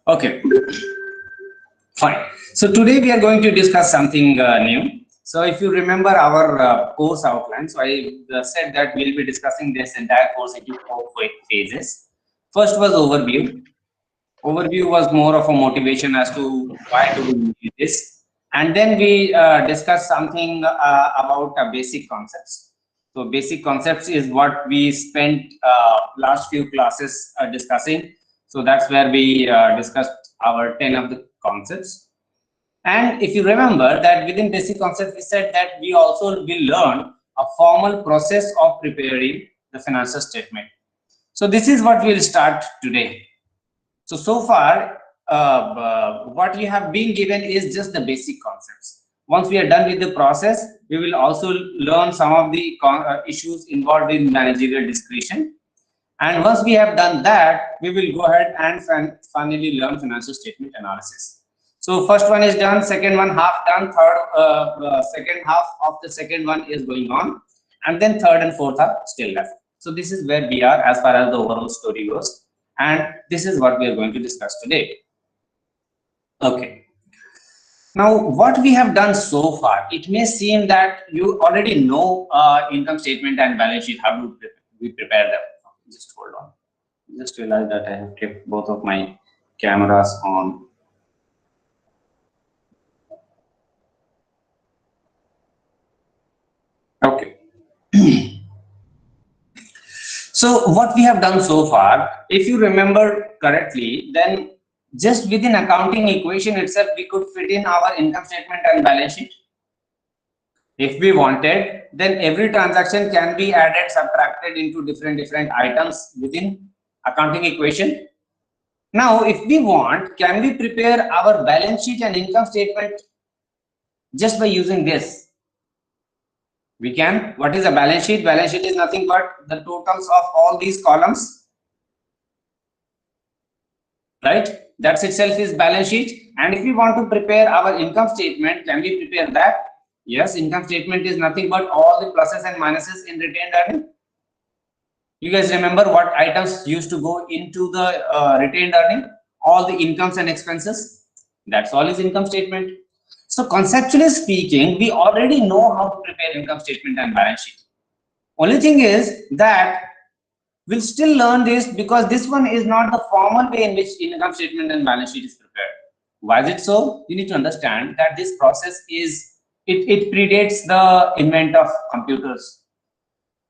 Okay, fine. So today we are going to discuss something new. So if you remember our course outline, so I said that we'll be discussing this entire course into four phases. First was overview. Overview was more of a motivation as to why do we need this, and then we discussed something about basic concepts. So basic concepts is what we spent last few classes discussing. So that's where we discussed our 10 of the concepts. And if you remember that within basic concepts, we said that we also will learn a formal process of preparing the financial statement. So this is what we'll start today. So far, what you have been given is just the basic concepts. Once we are done with the process, we will also learn some of the issues involved in managerial discretion. And once we have done that, we will go ahead and finally learn financial statement analysis. So first one is done, second one half done, second half of the second one is going on, and then third and fourth are still left. So this is where we are as far as the overall story goes, and this is what we are going to discuss today. Okay. Now, what we have done so far, it may seem that you already know income statement and balance sheet. How do we prepare them? Just hold on. Just realize that I have kept both of my cameras on. Okay. So what we have done so far, if you remember correctly, then just within accounting equation itself, we could fit in our income statement and balance sheet. If we wanted, then every transaction can be added, subtracted into different items within accounting equation. Now, if we want, can we prepare our balance sheet and income statement just by using this? We can. What is a balance sheet? Balance sheet is nothing but the totals of all these columns, right? That itself is balance sheet. And if we want to prepare our income statement, can we prepare that? Yes, income statement is nothing but all the pluses and minuses in retained earning. You guys remember what items used to go into the retained earning? All the incomes and expenses. That's all is income statement. So conceptually speaking, we already know how to prepare income statement and balance sheet. Only thing is that we'll still learn this because this one is not the formal way in which income statement and balance sheet is prepared. Why is it so? You need to understand that this process is it predates the invent of computers.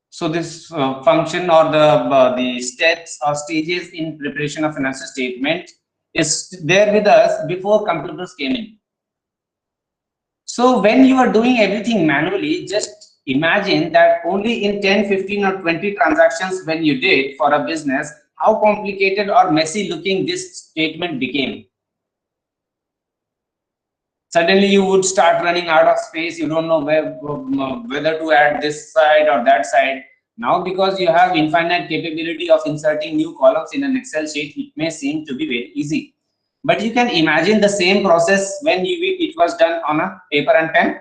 So this function or the steps or stages in preparation of financial statement is there with us before computers came in. So when you are doing everything manually, just imagine that only in 10, 15 or 20 transactions when you did for a business, how complicated or messy looking this statement became. Suddenly you would start running out of space. You don't know whether to add this side or that side. Now, because you have infinite capability of inserting new columns in an Excel sheet, it may seem to be very easy. But you can imagine the same process when it was done on a paper and pen.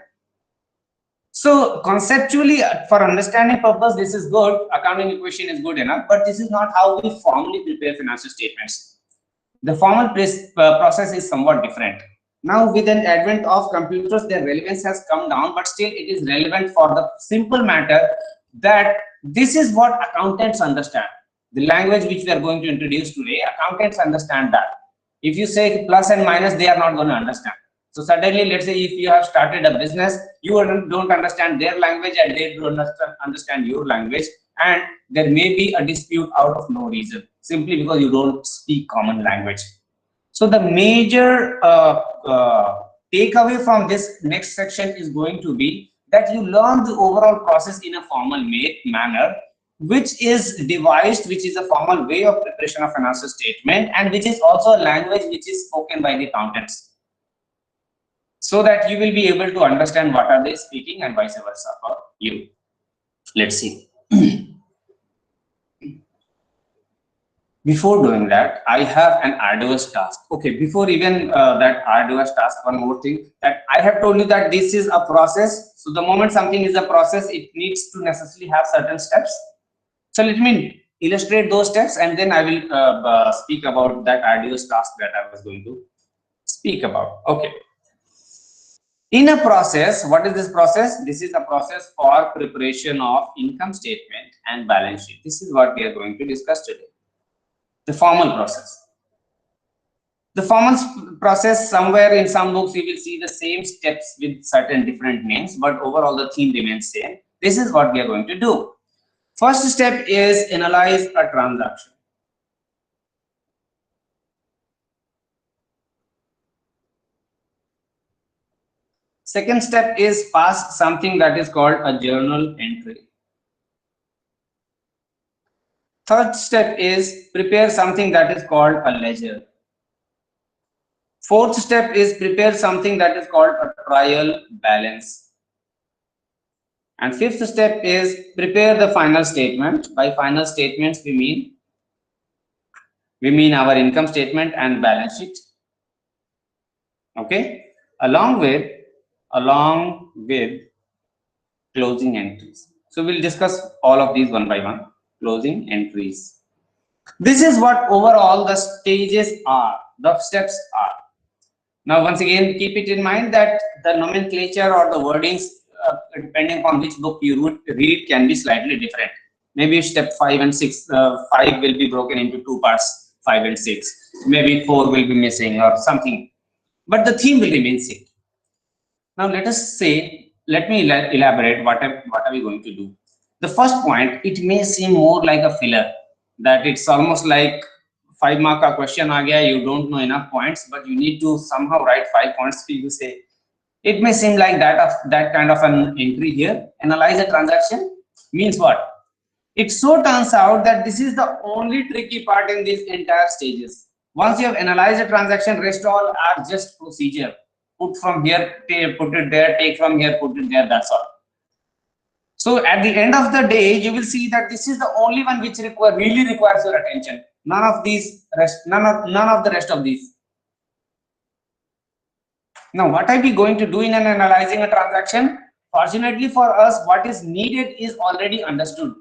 So conceptually, for understanding purpose, this is good. Accounting equation is good enough, but this is not how we formally prepare financial statements. The formal process is somewhat different. Now, with an advent of computers, their relevance has come down, but still it is relevant for the simple matter that this is what accountants understand. The language which we are going to introduce today, accountants understand that. If you say plus and minus, they are not going to understand. So suddenly, let's say if you have started a business, you don't understand their language and they don't understand your language, and there may be a dispute out of no reason, simply because you don't speak common language. So the major takeaway from this next section is going to be that you learn the overall process in a formal manner, which is devised, which is a formal way of preparation of financial statement, and which is also a language which is spoken by the accountants, so that you will be able to understand what are they speaking and vice versa for you. Let's see. Before doing that, I have an arduous task. Okay, before even that arduous task, one more thing, that I have told you that this is a process. So the moment something is a process, it needs to necessarily have certain steps. So let me illustrate those steps, and then I will speak about that arduous task that I was going to speak about. Okay. In a process, what is this process? This is a process for preparation of income statement and balance sheet. This is what we are going to discuss today. The formal process. The formal process, somewhere in some books you will see the same steps with certain different names, but overall the theme remains same. This is what we are going to do. First step is analyze a transaction. Second step is pass something that is called a journal entry. Third step is prepare something that is called a ledger. Fourth step is prepare something that is called a trial balance. And fifth step is prepare the final statement. By final statements, we mean our income statement and balance sheet. Okay, along with closing entries. So we'll discuss all of these one by one. Closing entries. This is what overall the stages are, the steps are. Now, once again, keep it in mind that the nomenclature or the wordings, depending on which book you read, can be slightly different. Maybe step 5 and 6, 5 will be broken into two parts, 5 and 6. Maybe 4 will be missing or something, but the theme will remain same. Now, let me elaborate what are we going to do. The first point, it may seem more like a filler, that it's almost like 5 mark ka question aa gaya, you don't know enough points, but you need to somehow write 5 points. You say it may seem like that kind of an entry here. Analyze a transaction means what? It so turns out that this is the only tricky part in these entire stages. Once you have analyzed a transaction, rest all are just procedure. Put from here, put it there, take from here, put it there, that's all. So at the end of the day, you will see that this is the only one which really requires your attention. None of the rest of these. Now, what are we going to do in analyzing a transaction? Fortunately for us, what is needed is already understood.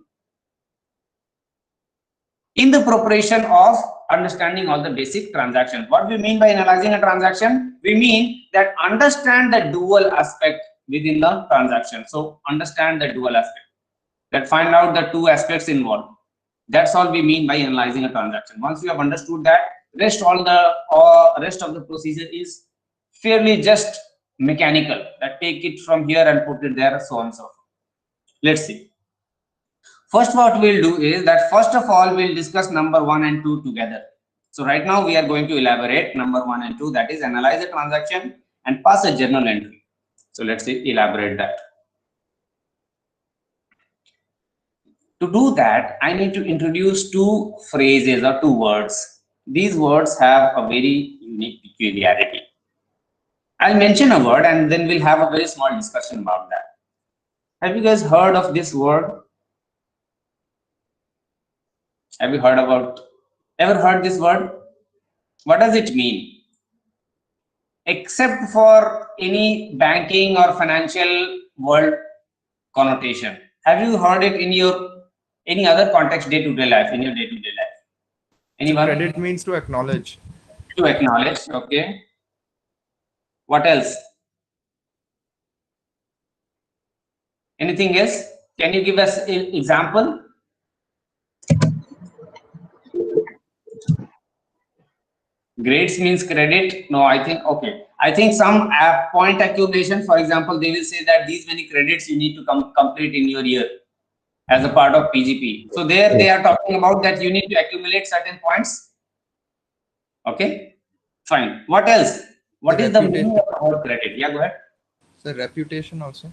In the preparation of understanding all the basic transactions. What we mean by analyzing a transaction? We mean that understand the dual aspect within the transaction. So understand the dual aspect. That find out the two aspects involved. That's all we mean by analyzing a transaction. Once you have understood that, rest of the procedure is fairly just mechanical. That take it from here and put it there, so on and so forth. Let's see. First, what we'll do is that first of all, we'll discuss number 1 and 2 together. So right now we are going to elaborate number 1 and 2, that is analyze a transaction and pass a journal entry. So let's see, elaborate that. To do that, I need to introduce two phrases or two words. These words have a very unique peculiarity. I'll mention a word and then we'll have a very small discussion about that. Have you guys heard of this word? Have you ever heard this word? What does it mean? Except for any banking or financial world connotation. Have you heard it in your any other context, day-to-day life, in your day-to-day life? Anyone? Credit means to acknowledge. To acknowledge, okay. What else? Anything else? Can you give us an example? Grades means credit. No, I think, okay. I think some point accumulation, for example, they will say that these many credits you need to complete in your year as a part of PGP. So there they are talking about that you need to accumulate certain points. Okay, fine. What else? What is the meaning of the word credit? Yeah, go ahead. So reputation also.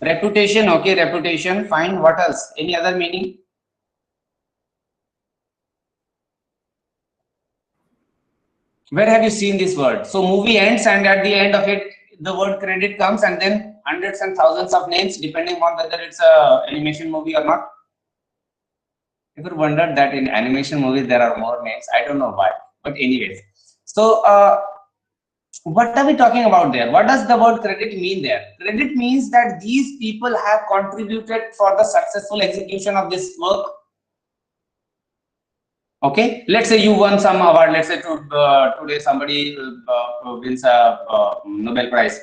Reputation, okay, reputation, fine. What else? Any other meaning? Where have you seen this word? So movie ends and at the end of it, the word credit comes and then hundreds and thousands of names depending on whether it's a animation movie or not. Ever wondered that in animation movies there are more names? I don't know why, but anyways. So what are we talking about there? What does the word credit mean there? Credit means that these people have contributed for the successful execution of this work. Okay, let's say you won some award. Let's say today somebody wins a Nobel Prize,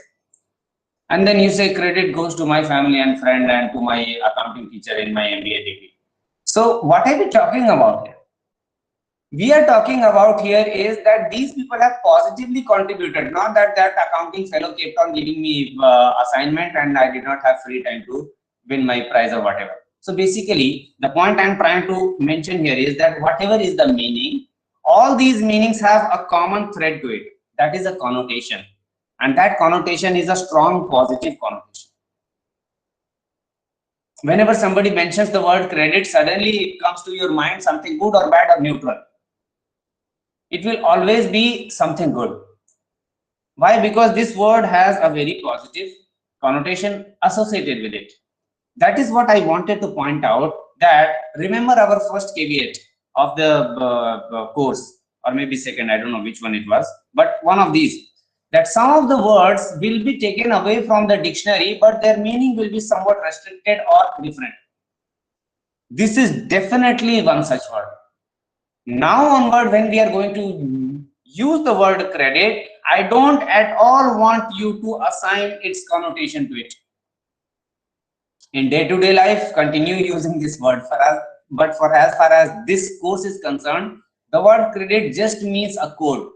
and then you say credit goes to my family and friend and to my accounting teacher in my MBA degree. So what are we talking about here? We are talking about here is that these people have positively contributed, not that that accounting fellow kept on giving me assignment and I did not have free time to win my prize or whatever. So basically, the point I'm trying to mention here is that whatever is the meaning, all these meanings have a common thread to it. That is a connotation. And that connotation is a strong positive connotation. Whenever somebody mentions the word credit, suddenly it comes to your mind something good or bad or neutral. It will always be something good. Why? Because this word has a very positive connotation associated with it. That is what I wanted to point out, that remember our first caveat of the course, or maybe second, I don't know which one it was, but one of these, that some of the words will be taken away from the dictionary, but their meaning will be somewhat restricted or different. This is definitely one such word. Now onward, when we are going to use the word credit, I don't at all want you to assign its connotation to it. In day-to-day life, continue using this word for us, but for as far as this course is concerned, the word credit just means a code.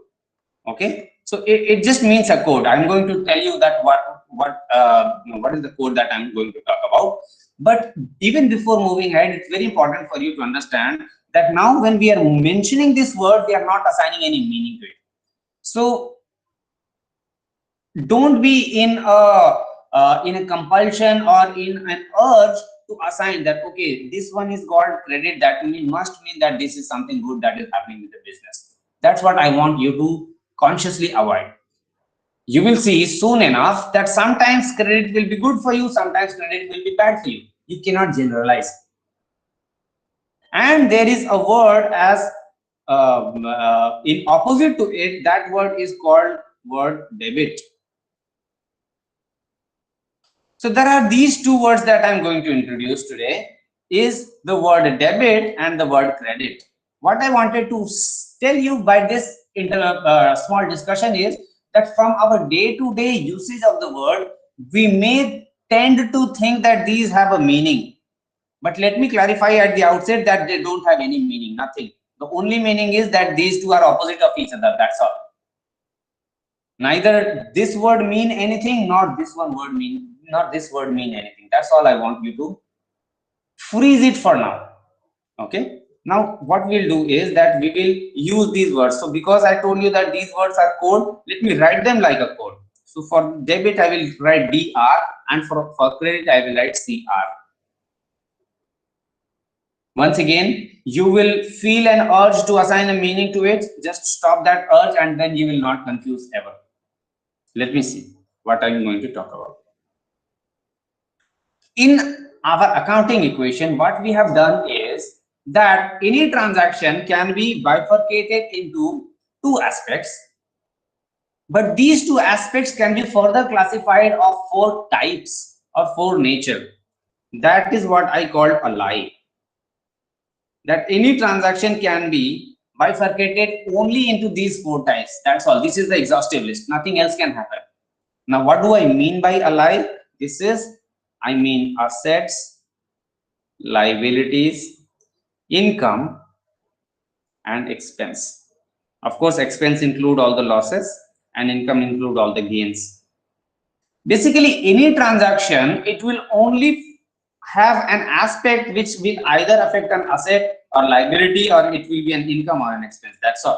Okay, so it just means a code. I'm going to tell you that what is the code that I'm going to talk about. But even before moving ahead, it's very important for you to understand that now when we are mentioning this word, we are not assigning any meaning to it. So don't be in a compulsion or in an urge to assign that, okay, this one is called credit, that must mean that this is something good that is happening with the business. That's what I want you to consciously avoid. You will see soon enough that sometimes credit will be good for you, sometimes credit will be bad for you. You cannot generalize. And there is a word as in opposite to it, that word is called word debit. So there are these two words that I'm going to introduce today, is the word debit and the word credit. What I wanted to tell you by this small discussion is that from our day-to-day usage of the word, we may tend to think that these have a meaning. But let me clarify at the outset that they don't have any meaning, nothing. The only meaning is that these two are opposite of each other, that's all. Neither this word mean anything, nor this word mean anything. That's all I want you to freeze it for now. Okay. Now what we'll do is that we will use these words. So because I told you that these words are code, let me write them like a code. So for debit, I will write DR, and for credit, I will write CR. Once again, you will feel an urge to assign a meaning to it. Just stop that urge, and then you will not confuse ever. Let me see what I'm going to talk about. In our accounting equation, what we have done is that any transaction can be bifurcated into two aspects, but these two aspects can be further classified of four types or four nature. That is what I call a lie. That any transaction can be bifurcated only into these four types. That's all. This is the exhaustive list. Nothing else can happen. Now, what do I mean by a lie? This is, I mean assets, liabilities, income, and expense. Of course, expense include all the losses and income include all the gains. Basically, any transaction, it will only have an aspect which will either affect an asset or liability, or it will be an income or an expense. That's all.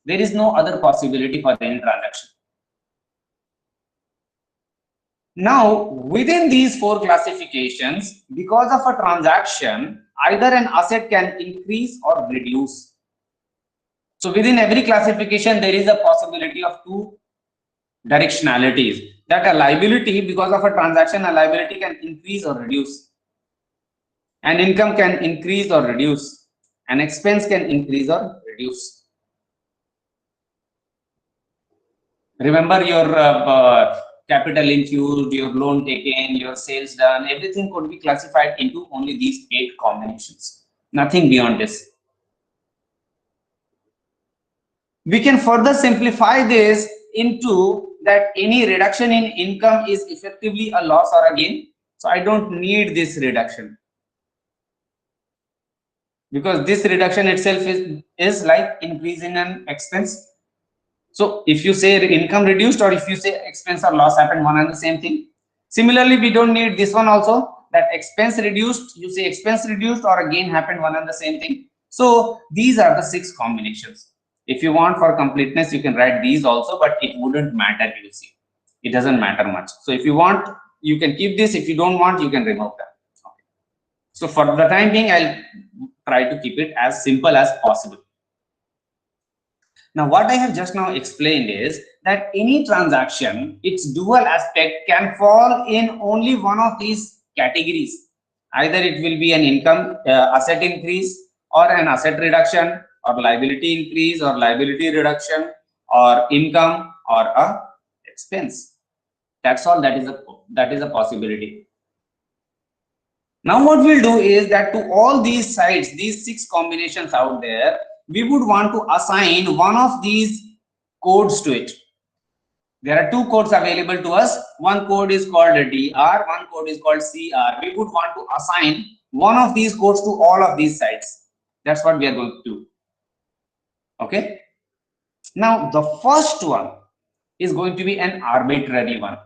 There is no other possibility for any transaction. Now, within these four classifications, because of a transaction, either an asset can increase or reduce. So within every classification, there is a possibility of two directionalities. That a liability, because of a transaction, a liability can increase or reduce. An income can increase or reduce. An expense can increase or reduce. Remember your capital infused, your loan taken, your sales done, everything could be classified into only these 8 combinations. Nothing beyond this. We can further simplify this into that any reduction in income is effectively a loss or a gain. So I don't need this reduction, because this reduction itself is like increase in an expense. So if you say income reduced or if you say expense or loss happened, one and the same thing. Similarly, we don't need this one also, that expense reduced, you say expense reduced or a gain happened, one and the same thing. So these are the 6 combinations. If you want for completeness, you can write these also, but it wouldn't matter, you see. It doesn't matter much. So if you want, you can keep this. If you don't want, you can remove them. Okay. So for the time being, I'll try to keep it as simple as possible. Now, what I have just now explained is that any transaction, its dual aspect can fall in only one of these categories. Either it will be an income asset increase, or an asset reduction, or liability increase, or liability reduction, or income, or a expense. That's all. That is a possibility. Now what we'll do is that to all these sides, these 6 combinations out there, we would want to assign one of these codes to it. There are 2 codes available to us. One code is called DR, one code is called CR. We would want to assign one of these codes to all of these sides. That's what we are going to do. Okay. Now the first one is going to be an arbitrary one.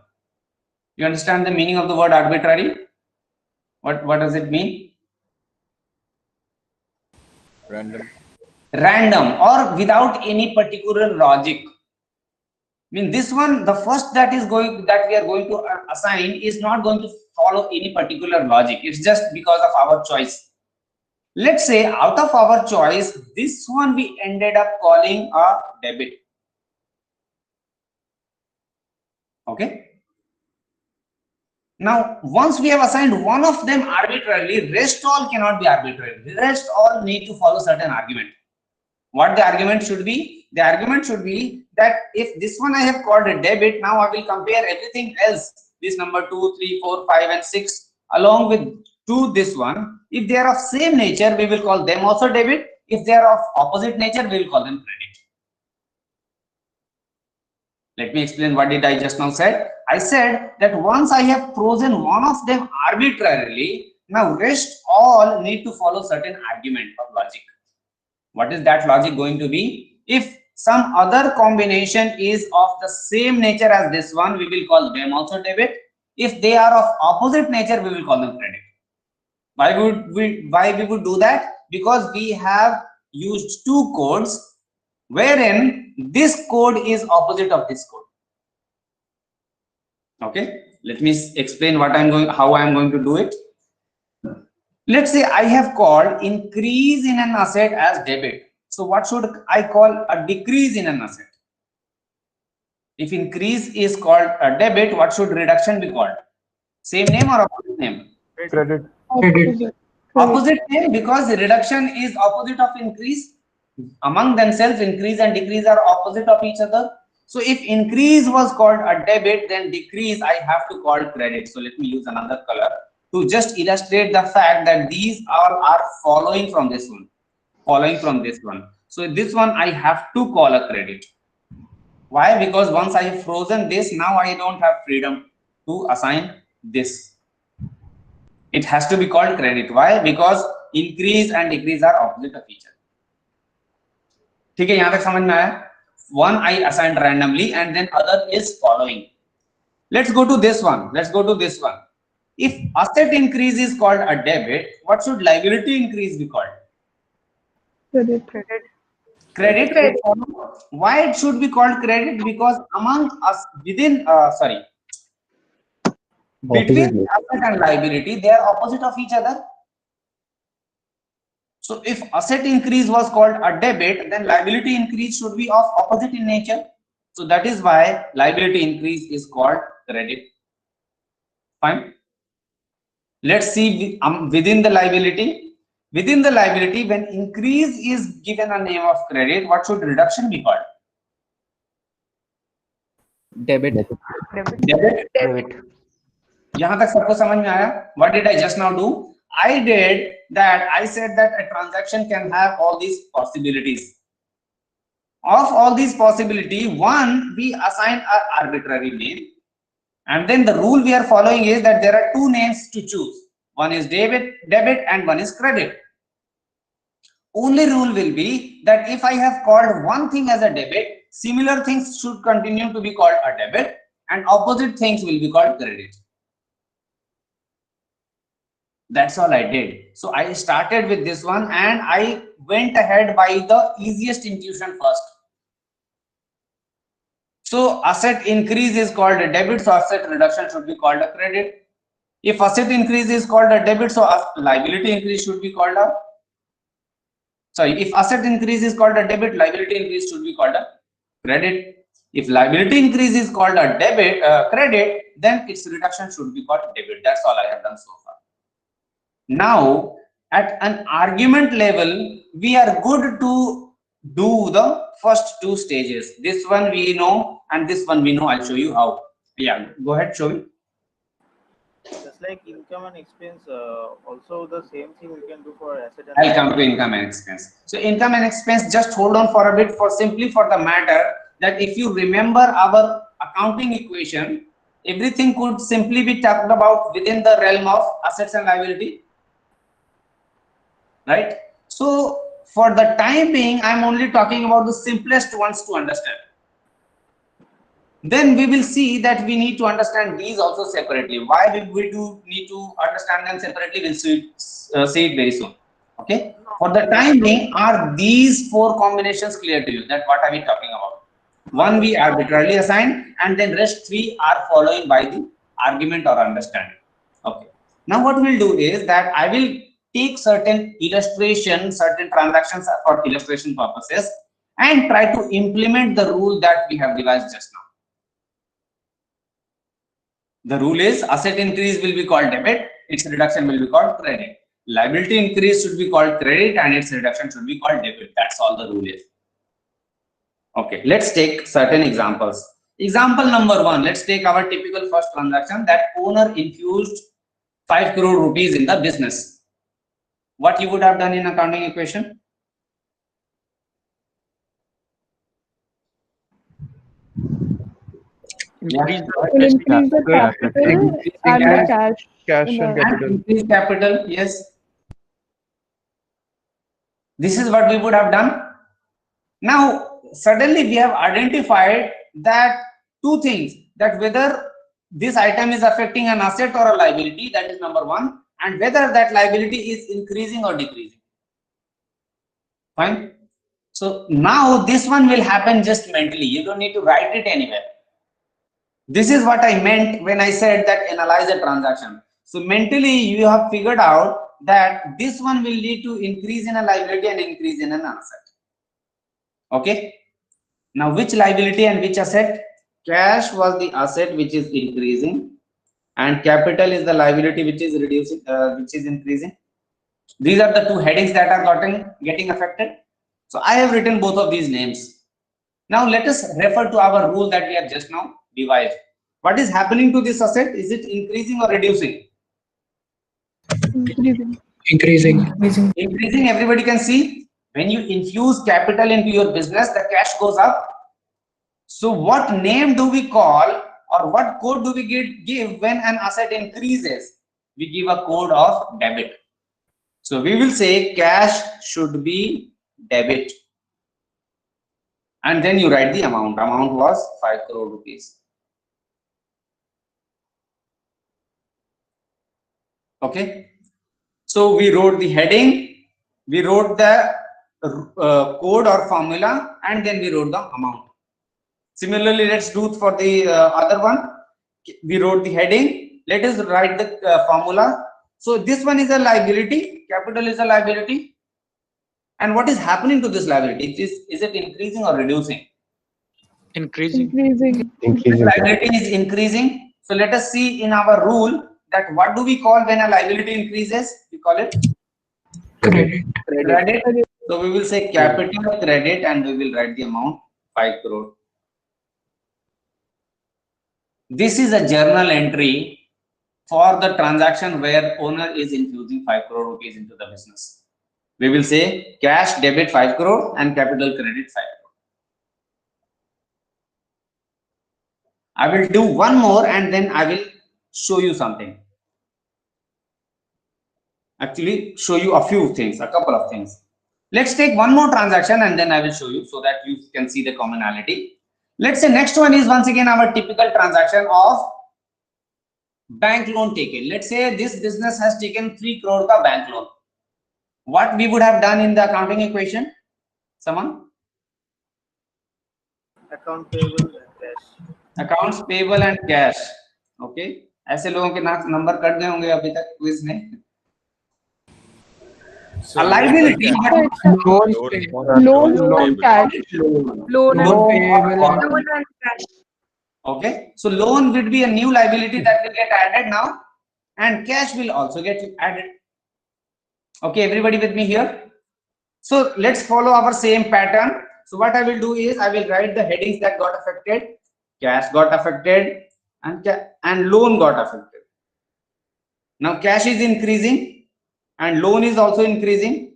You understand the meaning of the word arbitrary? What does it mean? Random. Random or without any particular logic. I mean, this one, the first that we are going to assign is not going to follow any particular logic. It's just because of our choice. Let's say out of our choice, this one we ended up calling a debit. Okay. Now, once we have assigned one of them arbitrarily, rest all cannot be arbitrary. The rest all need to follow certain argument. What the argument should be? The argument should be that if this one I have called a debit, now I will compare everything else, this number 2, 3, 4, 5, and 6, along with to this one. If they are of same nature, we will call them also debit. If they are of opposite nature, we will call them credit. Let me explain what did I just now said. I said that once I have chosen one of them arbitrarily, now rest all need to follow certain argument or logic. What is that logic going to be? If some other combination is of the same nature as this one, we will call them also debit. If they are of opposite nature, we will call them credit. Why we would do that? Because we have used 2 codes wherein this code is opposite of this code. Okay, let me explain how I am going to do it. Let's say I have called increase in an asset as debit. So what should I call a decrease in an asset? If increase is called a debit, what should reduction be called? Same name or opposite name? Credit. Opposite name, because the reduction is opposite of increase. Among themselves, increase and decrease are opposite of each other. So if increase was called a debit, then decrease I have to call credit. So let me use another color to just illustrate the fact that these all are following from this one. So this one I have to call a credit. Why? Because once I have frozen this, now I don't have freedom to assign this. It has to be called credit. Why? Because increase and decrease are opposite of each other. ठीक है, यहाँ तक समझ में आया? One I assigned randomly and then other is following. Let's go to this one. If asset increase is called a debit, what should liability increase be called? Credit. Why it should be called credit? Because among us between asset and liability, they are opposite of each other. So if asset increase was called a debit, then liability increase should be of opposite in nature. So that is why liability increase is called credit. Fine. Let's see within the liability. Within the liability, when increase is given a name of credit, what should reduction be called? Debit. यहाँ तक सबको समझ में आया? What did I just now do? I said that a transaction can have all these possibilities. Of all these possibility, one we assign an arbitrary name, and then the rule we are following is that there are two names to choose. One is debit and one is credit. Only rule will be that if I have called one thing as a debit, similar things should continue to be called a debit and opposite things will be called credit. That's all I did. So I started with this one and I went ahead by the easiest intuition first. So asset increase is called a debit, so asset reduction should be called a credit. If asset increase is called a debit, so liability increase should be called a, sorry, if asset increase is called a debit, liability increase should be called a credit. If liability increase is called a credit, then its reduction should be called debit. That's all I have done so far. Now, at an argument level, we are good to do the first two stages. This one we know and this one we know. I'll show you how. Yeah, go ahead, show me. Just like income and expense, also the same thing we can do for asset and I'll come to income and expense. So income and expense, just hold on for a bit for simply for the matter that if you remember our accounting equation, everything could simply be talked about within the realm of assets and liability. Right? So for the time being, I'm only talking about the simplest ones to understand. Then we will see that we need to understand these also separately. Why we do need to understand them separately? We'll see it very soon. Okay. For the time being, are these four combinations clear to you? That what are we talking about? One we arbitrarily assign, and then rest three are following by the argument or understanding. Okay. Now what we'll do is that I will take certain illustrations, certain transactions for illustration purposes, and try to implement the rule that we have devised just now. The rule is asset increase will be called debit, its reduction will be called credit. Liability increase should be called credit and its reduction should be called debit. That's all the rule is. Okay, let's take certain examples. Example number one, let's take our typical first transaction that owner infused 5 crore rupees in the business. What you would have done in accounting equation? Increase Will increase the capital and the cash. Cash in and the- capital. Increase capital, yes. This is what we would have done. Now, suddenly we have identified that two things, that whether this item is affecting an asset or a liability, that is number one, and whether that liability is increasing or decreasing. Fine. So now this one will happen just mentally. You don't need to write it anywhere. This is what I meant when I said that analyze a transaction. So mentally you have figured out that this one will lead to increase in a liability and increase in an asset. Okay. Now which liability and which asset? Cash was the asset which is increasing, and capital is the liability which is reducing, which is increasing. These are the two headings that are getting affected. So I have written both of these names. Now let us refer to our rule that we have just now devised. What is happening to this asset? Is it increasing or reducing? Increasing. Increasing, everybody can see. When you infuse capital into your business, the cash goes up. So what name do we call, or what code do we give when an asset increases? We give a code of debit. So we will say cash should be debit. And then you write the amount. Amount was 5 crore rupees. Okay. So we wrote the heading, we wrote the code or formula, and then we wrote the amount. Similarly, let's do for the other one. We wrote the heading. Let us write the formula. So this one is a liability. Capital is a liability. And what is happening to this liability? Is it increasing or reducing? increasing. This liability is increasing. So let us see in our rule that what do we call when a liability increases? We call it credit. So we will say capital credit and we will write the amount 5 crore. This is a journal entry for the transaction where owner is infusing 5 crore rupees into the business. We will say cash debit 5 crore and capital credit 5 crore. I will do one more and then I will show you something. Actually, show you a few things, a couple of things. Let's take one more transaction and then I will show you so that you can see the commonality. Let's say next one is once again our typical transaction of bank loan taken. Let's say this business has taken 3 crore ka bank loan. What we would have done in the accounting equation? Someone? Account payable and cash. Accounts payable and cash. Okay. ऐसे लोगों के number cut गए होंगे अभी तक quiz में. A liability, Loan cash. Loan and cash. okay. So loan would be a new liability that will get added now, and cash will also get added. Okay, everybody with me here? So let's follow our same pattern. So what I will do is I will write the headings that got affected. Cash got affected and loan got affected. Now cash is increasing and loan is also increasing.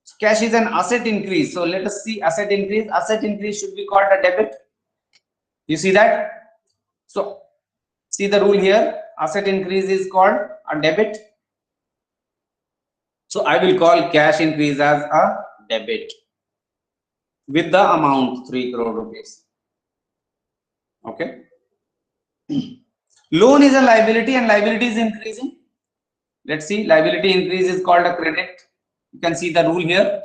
So cash is an asset increase. So let us see asset increase. Asset increase should be called a debit. You see that? So see the rule here. Asset increase is called a debit. So I will call cash increase as a debit with the amount 3 crore rupees. Okay. Loan is a liability and liability is increasing. Let's see, liability increase is called a credit. You can see the rule here.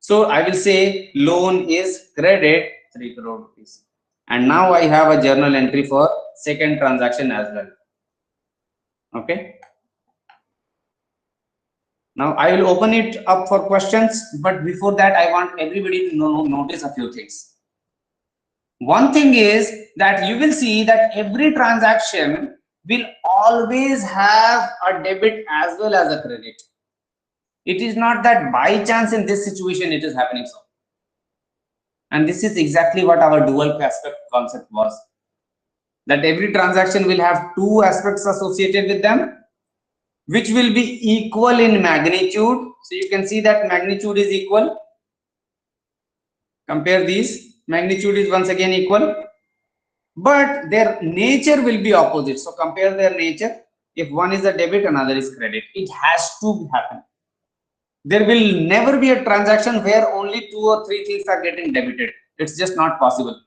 So I will say loan is credit 3 crore rupees. And now I have a journal entry for second transaction as well. Okay. Now I will open it up for questions, but before that I want everybody to notice a few things. One thing is that you will see that every transaction will always have a debit as well as a credit. It is not that by chance in this situation it is happening so. And this is exactly what our dual aspect concept was. That every transaction will have two aspects associated with them, which will be equal in magnitude. So you can see that magnitude is equal. Compare these. Magnitude is once again equal, but their nature will be opposite. So compare their nature. If one is a debit, another is credit. It has to happen. There will never be a transaction where only 2 or 3 things are getting debited. It's just not possible.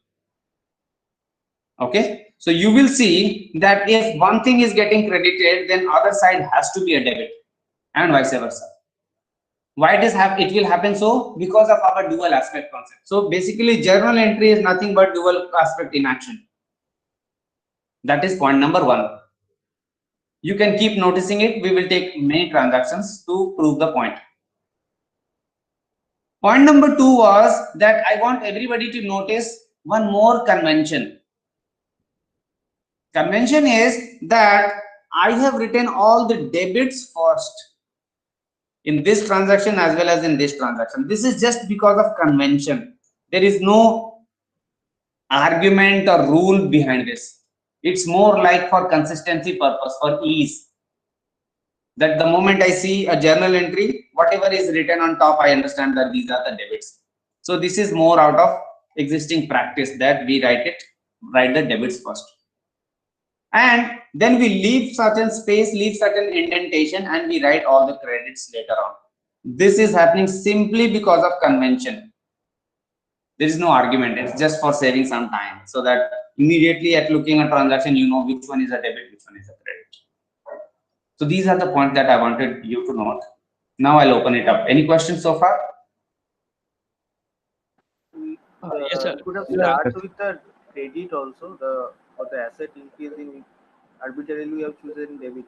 Okay. So you will see that if one thing is getting credited, then other side has to be a debit, and vice versa. Why it will happen so? Because of our dual aspect concept. So basically journal entry is nothing but dual aspect in action. That is point number 1. You can keep noticing it. We will take many transactions to prove the point. Point number 2 was that I want everybody to notice one more convention. Convention is that I have written all the debits first in this transaction as well as in this transaction. This is just because of convention. There is no argument or rule behind this. It's more like for consistency purpose, for ease. That the moment I see a journal entry, whatever is written on top, I understand that these are the debits. So this is more out of existing practice that we write the debits first. And then we leave certain space, leave certain indentation, and we write all the credits later on. This is happening simply because of convention. There is no argument. It's just for saving some time, so that immediately at looking at transaction, you know which one is a debit, which one is a credit. So these are the points that I wanted you to note. Now I'll open it up. Any questions so far? Yes, sir. Could have started with the credit also, for the asset increasing. Arbitrarily we have chosen debit.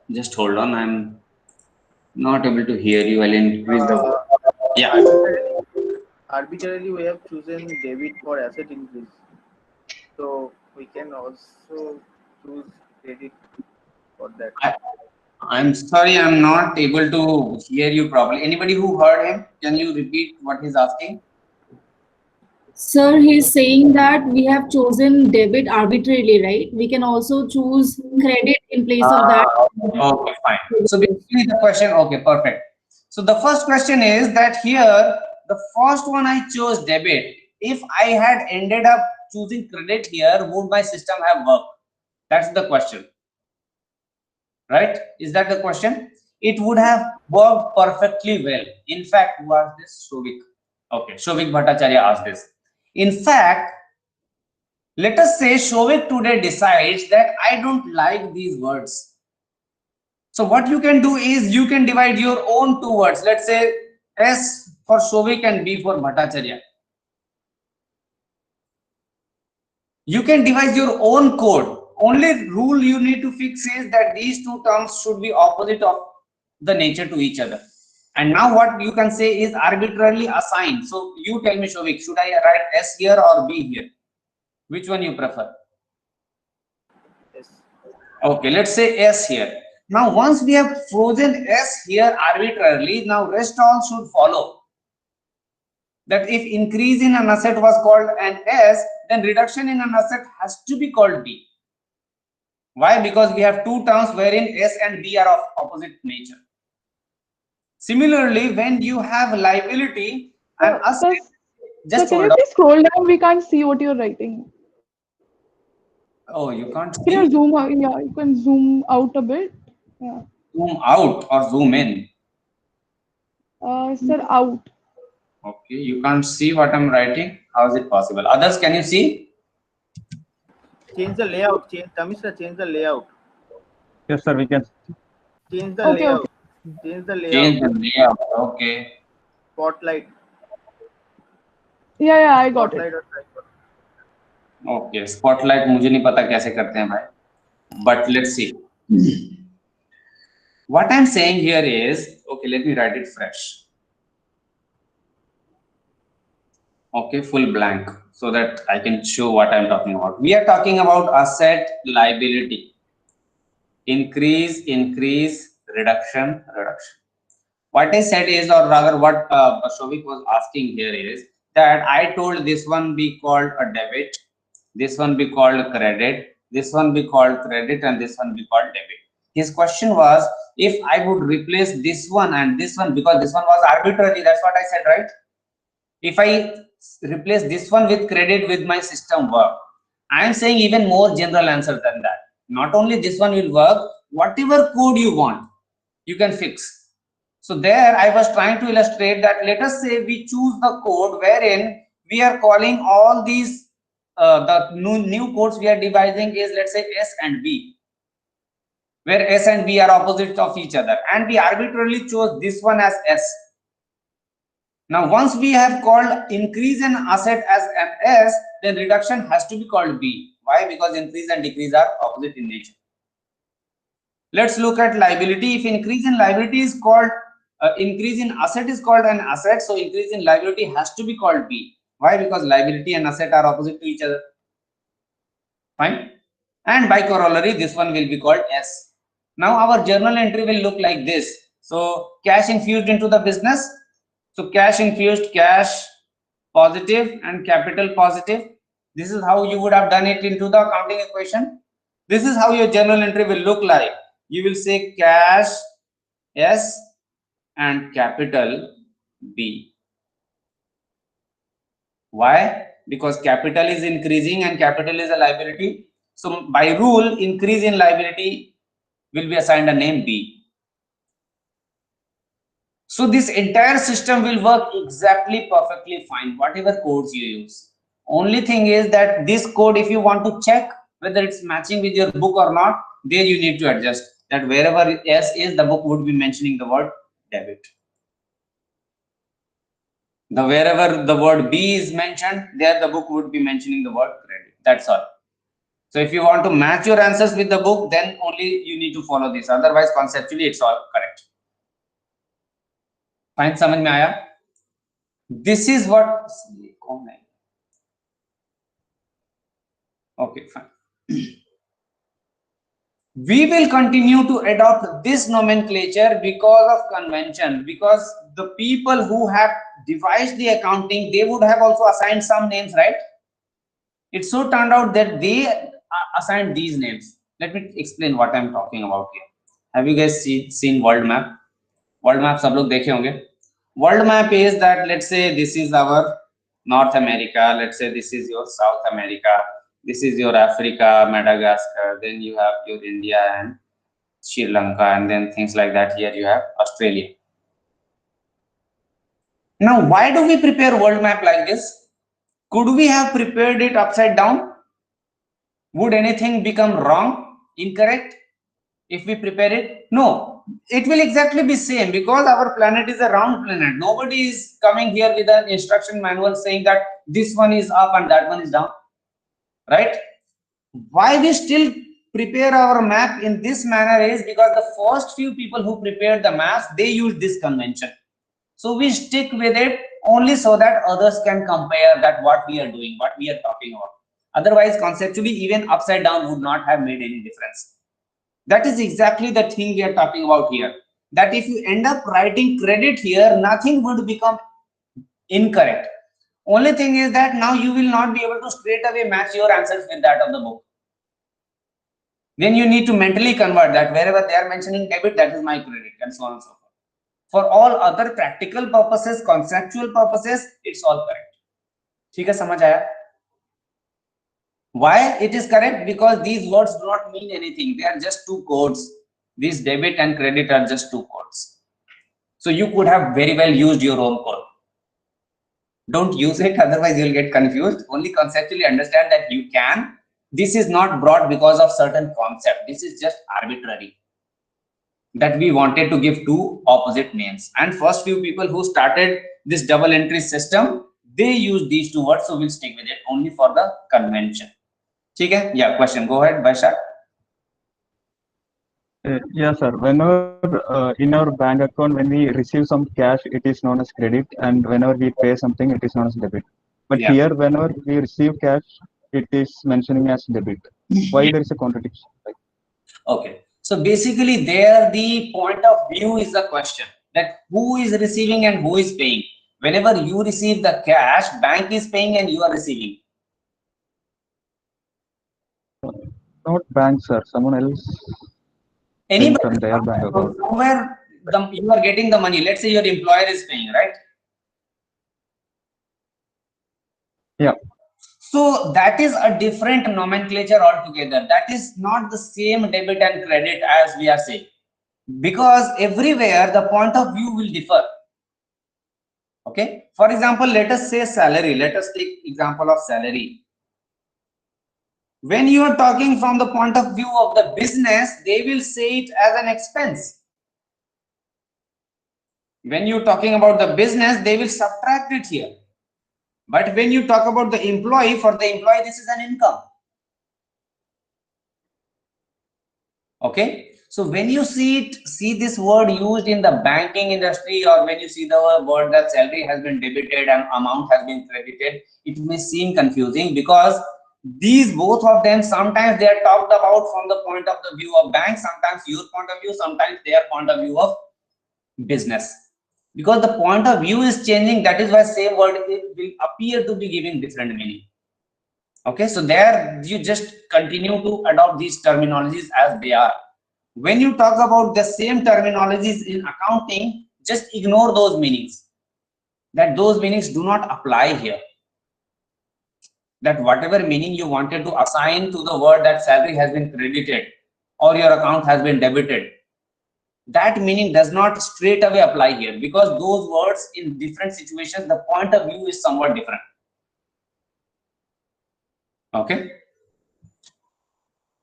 Just hold on. I'm not able to hear you. I'll increase the. Yeah. Arbitrarily we have chosen debit for asset increase. So we can also choose credit for that. I'm sorry, I'm not able to hear you properly. Anybody who heard him, can you repeat what he's asking? Sir, he's saying that we have chosen debit arbitrarily, right? We can also choose credit in place of that. Okay, fine. So basically the question, okay, perfect. So the first question is that here, the first one I chose debit. If I had ended up choosing credit here, would my system have worked? That's the question, right? Is that the question? It would have worked perfectly well. In fact, who asked this? Shovik. Okay, Shovik Bhattacharya asked this. In fact, let us say Shovik today decides that I don't like these words. So what you can do is you can divide your own two words. Let's say S for Shovik and B for Bhattacharya. You can devise your own code. Only rule you need to fix is that these two terms should be opposite of the nature to each other. And now what you can say is arbitrarily assigned. So you tell me, Shovik, should I write S here or B here? Which one you prefer? Yes. Okay, let's say S here. Now once we have frozen S here arbitrarily, now rest all should follow. That if increase in an asset was called an S, then reduction in an asset has to be called B. Why? Because we have two terms wherein S and B are of opposite nature. Similarly, when you have liability and asset, just can hold you on. please scroll down? We can't see what you're writing. Oh, you can't Can you see? zoom out? Yeah, you can zoom out a bit. Yeah. Zoom out or zoom in. Sir, out. Okay, you can't see what I'm writing. How is it possible? Others, can you see? Change the layout. Change the layout. Yes, sir, we can. Change the Okay, layout. Change the layout. Change the layout. Okay. Spotlight. Yeah, I got Spotlight it. or tripod. Okay. Spotlight मुझे नहीं पता कैसे करते हैं भाई. But let's see. What I'm saying here is, okay, let me write it fresh. Okay, full blank, so that I can show what I'm talking about. We are talking about asset liability. Increase, reduction. What I said is, or rather what Shovik was asking here is that I told this one be called a debit, this one be called credit, this one be called credit, and this one be called debit. His question was, if I would replace this one and this one, because this one was arbitrary, that's what I said, right? If I replace this one with credit, with my system work? I am saying even more general answer than that. Not only this one will work, whatever code you want, you can fix. So there I was trying to illustrate that, let us say we choose the code wherein we are calling all these, the new codes we are devising is, let's say, S and B, where S and B are opposites of each other, and we arbitrarily chose this one as S. Now, once we have called increase in asset as an S, then reduction has to be called B. Why? Because increase and decrease are opposite in nature. Let's look at liability. If increase in liability is called, increase in asset is called an asset, so increase in liability has to be called B. Why? Because liability and asset are opposite to each other. Fine. And by corollary, this one will be called S. Now, our journal entry will look like this. So, cash infused into the business. So cash infused, cash positive, and capital positive. This is how you would have done it into the accounting equation. This is how your journal entry will look like. You will say cash S and capital B. Why? Because capital is increasing and capital is a liability. So by rule, increase in liability will be assigned a name B. So this entire system will work exactly perfectly fine, whatever codes you use. Only thing is that this code, if you want to check whether it's matching with your book or not, there you need to adjust that wherever S is, the book would be mentioning the word debit. Wherever the word B is mentioned, there the book would be mentioning the word credit. That's all. So if you want to match your answers with the book, then only you need to follow this. Otherwise, conceptually, it's all correct. Fine, समझ में आया? This is what. Okay, fine. We will continue to adopt this nomenclature because of convention, because the people who have devised the accounting, they would have also assigned some names, right? It so turned out that they assigned these names. Let me explain what I'm talking about here. Have you guys seen world map? World map सब लोग देखे होंगे. World map is that, let's say this is our North America. Let's say this is your South America. This is your Africa, Madagascar. Then you have your India and Sri Lanka, and then things like that. Here you have Australia. Now, why do we prepare world map like this? Could we have prepared it upside down? Would anything become wrong, incorrect, if we prepare it? No, it will exactly be same because our planet is a round planet. Nobody is coming here with an instruction manual saying that this one is up and that one is down, right? Why we still prepare our map in this manner is because the first few people who prepared the maps, they used this convention. So we stick with it only so that others can compare that what we are doing, what we are talking about. Otherwise, conceptually, even upside down would not have made any difference. That is exactly the thing we are talking about here. That if you end up writing credit here, nothing would become incorrect. Only thing is that now you will not be able to straight away match your answers with that of the book. Then you need to mentally convert that wherever they are mentioning debit, that is my credit, and so on and so forth. For all other practical purposes, conceptual purposes, it's all correct. ठीक है, समझ आया? Why it is correct? Because these words do not mean anything. They are just two codes. These debit and credit are just two codes. So you could have very well used your own code. Don't use it, otherwise you'll get confused. Only conceptually understand that you can. This is not brought because of certain concept. This is just arbitrary. That we wanted to give two opposite names. And first few people who started this double entry system, they used these two words. So we'll stick with it only for the convention. Okay? Yeah, question. Go ahead, Vaishak. Yeah, sir. Whenever in our bank account, when we receive some cash, it is known as credit, and whenever we pay something, it is known as debit. But Yeah. here, whenever we receive cash, it is mentioning as debit. Why there is a contradiction? Okay. So basically, there the point of view is the question that who is receiving and who is paying. Whenever you receive the cash, bank is paying and you are receiving. Not bank, sir. Someone else paying Anybody from their bank account. somewhere you are getting the money. Let's say your employer is paying, right? Yeah. So that is a different nomenclature altogether. That is not the same debit and credit as we are saying, because everywhere the point of view will differ. Okay. For example, let us say salary. Let us take example of salary. When you are talking from the point of view of the business, they will say it as an expense. When you're talking about the business, they will subtract it here. But when you talk about the employee, for the employee, this is an income. Okay. So when you see this word used in the banking industry, or when you see the word that salary has been debited and amount has been credited, it may seem confusing because these both of them, sometimes they are talked about from the point of the view of bank, sometimes your point of view, sometimes their point of view of business. Because the point of view is changing, that is why same word will appear to be giving different meaning. Okay, so there you just continue to adopt these terminologies as they are. When you talk about the same terminologies in accounting, just ignore those meanings. That those meanings do not apply here. That whatever meaning you wanted to assign to the word that salary has been credited or your account has been debited, that meaning does not straight away apply here, because those words in different situations, the point of view is somewhat different. Okay.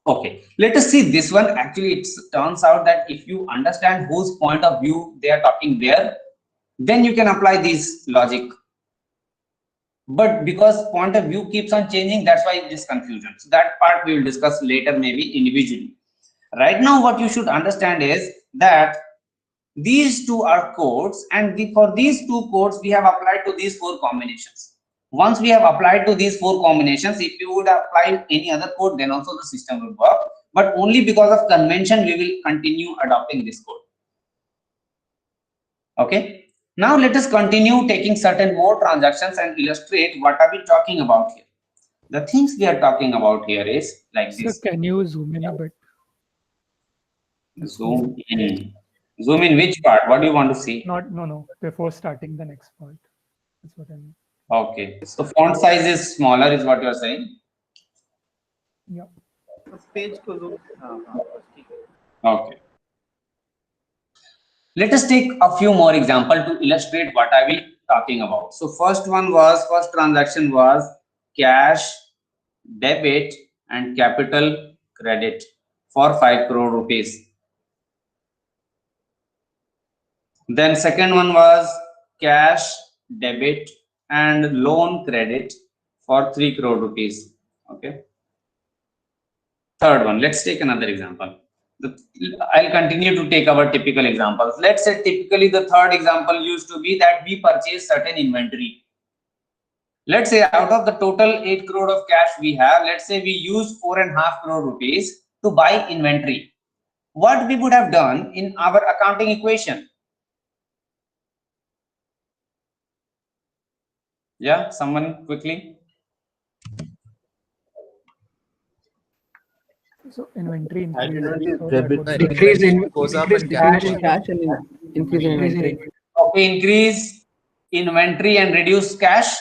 Okay, let us see this one. Actually, it turns out that if you understand whose point of view they are talking there, then you can apply this logic. But because point of view keeps on changing, that's why this confusion. So that part we will discuss later, maybe individually. Right now, what you should understand is that these two are codes, and for these two codes, we have applied to these four combinations. Once we have applied to these four combinations, if you would apply any other code, then also the system will work. But only because of convention, we will continue adopting this code. Okay. Now let us continue taking certain more transactions and illustrate what are we talking about here. The things we are talking about here is like this. Sir, can you zoom in a bit? Zoom in. Zoom in which part? What do you want to see? No. Before starting the next part. That's what I mean. Okay. So font size is smaller, is what you are saying. Page को zoom हाँ ठीक है Okay. Let us take a few more examples to illustrate what I will talking about. So first transaction was cash, debit and capital credit for 5 crore rupees. Then second one was cash, debit and loan credit for 3 crore rupees. Okay. Third one, let's take another example. I'll continue to take our typical examples. Let's say typically the third example used to be that we purchase certain inventory. Let's say out of the total 8 crore of cash we have, let's say we use 4.5 crore rupees to buy inventory. What we would have done in our accounting equation? Yeah, someone quickly. So inventory Decrease in goes up and cash. cash and increase in inventory. Okay, increase inventory and reduce cash.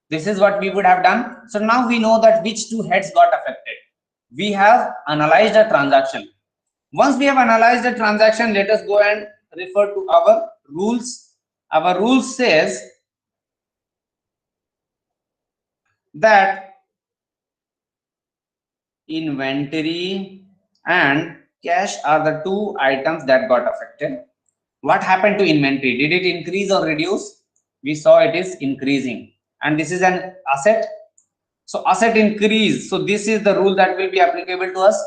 This is what we would have done. So now we know that which two heads got affected. We have analyzed a transaction. Once we have analyzed the transaction, let us go and refer to our rules. Our rule says that inventory and cash are the two items that got affected. What happened to inventory? Did it increase or reduce? We saw it is increasing, and this is an asset. So asset increase. So this is the rule that will be applicable to us.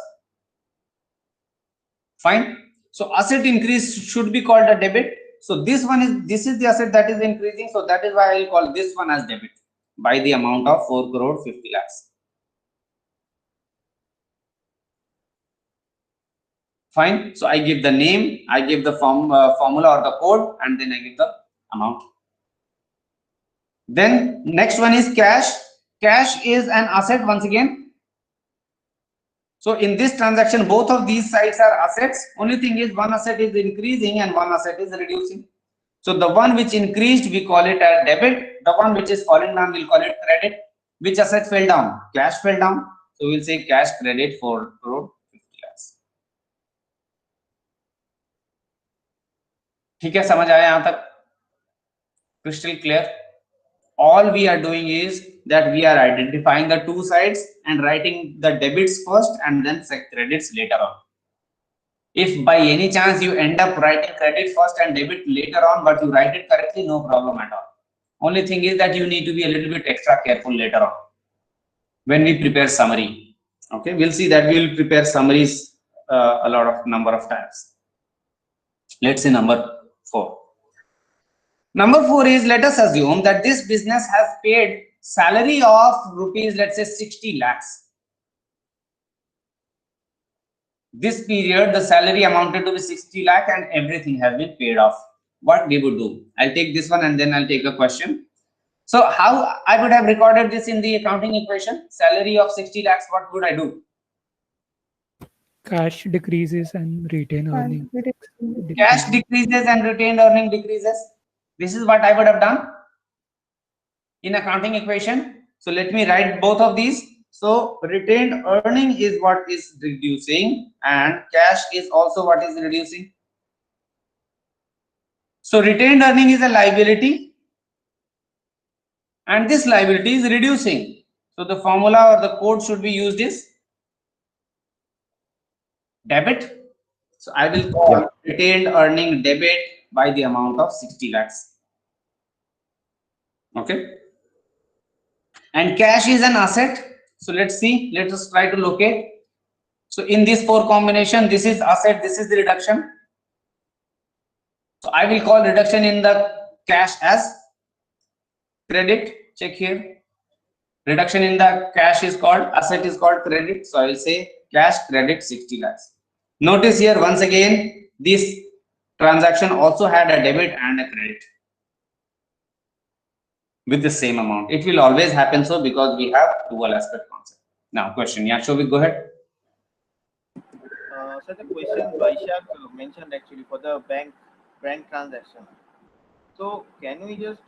Fine. So asset increase should be called a debit. So this is the asset that is increasing. So that is why I will call this one as debit by the amount of 4 crore 50 lakhs. Fine. So I give the name, I give the formula or the code, and then I give the amount. Then next one is cash. Cash is an asset once again. So in this transaction, both of these sides are assets. Only thing is one asset is increasing and one asset is reducing. So the one which increased, we call it as debit. The one which is falling down, we'll call it credit. Which asset fell down? Cash fell down. So we'll say cash credit 4 crore 50 lakhs. ठीक है, समझ आया यहाँ तक? Crystal clear? All we are doing is that we are identifying the two sides and writing the debits first and then credits later on. If by any chance you end up writing credit first and debit later on, but you write it correctly, no problem at all. Only thing is that you need to be a little bit extra careful later on when we prepare summary. Okay, we'll see that we will prepare summaries a number of times. Let's say number 4. Number 4 is, let us assume that this business has paid salary of rupees, let's say 60 lakhs. This period, the salary amounted to be 60 lakh and everything has been paid off. What we would do? I'll take this one and then I'll take a question. So how I would have recorded this in the accounting equation? Salary of 60 lakhs, what would I do? Cash decreases and retain earning. Cash decreases and retained earning decreases. This is what I would have done in accounting equation. So let me write both of these. So retained earning is what is reducing and cash is also what is reducing. So retained earning is a liability and this liability is reducing. So the formula or the code should be used is debit. So I will call retained earning debit by the amount of 60 lakhs. Okay. And cash is an asset. So let's see, let us try to locate. So in this 4 combination, this is asset, this is the reduction. So I will call reduction in the cash as credit. Check here. Reduction in the cash is called, asset is called credit. So I will say cash credit 60 lakhs. Notice here once again, this transaction also had a debit and a credit with the same amount. It will always happen so because we have dual aspect concept. Now question, yeah, Shobhit, go ahead. So the question Vaishak mentioned actually for the bank transaction. So can we just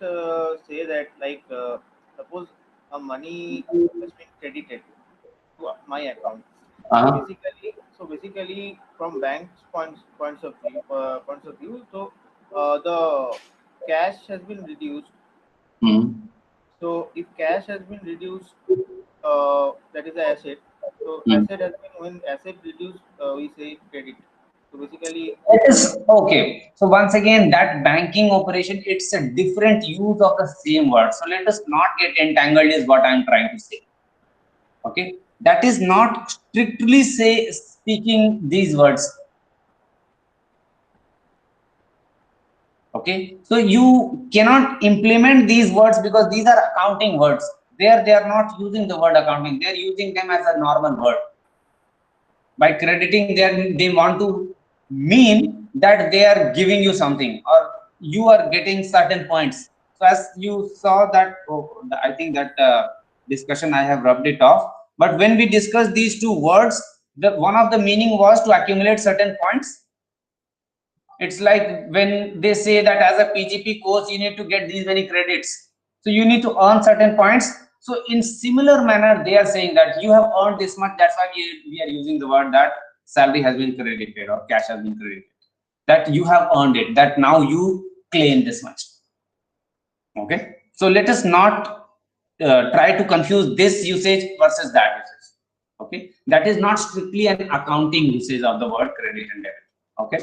say that, like, suppose a money has been credited to my account. So Uh-huh. basically, from bank's points of view, so the cash has been reduced. Hmm. So if cash has been reduced, that is the asset. So Hmm. asset has been, when asset reduced, we say credit. So basically, It is okay. So once again, that banking operation, it's a different use of the same word. So let us not get entangled is what I'm trying to say. Okay. That is not strictly say speaking these words. Okay. So you cannot implement these words because these are accounting words. There they are not using the word accounting. They are using them as a normal word. By crediting, they want to mean that they are giving you something or you are getting certain points. So as you saw that, I think that discussion I have rubbed it off. But when we discuss these two words, one of the meaning was to accumulate certain points. It's like when they say that as a PGP course, you need to get these many credits. So you need to earn certain points. So in similar manner, they are saying that you have earned this much. That's why we are using the word that salary has been credited or cash has been credited. That you have earned it, that now you claim this much. Okay. So let us not try to confuse this usage versus that usage. Okay. That is not strictly an accounting usage of the word credit and debit. Okay.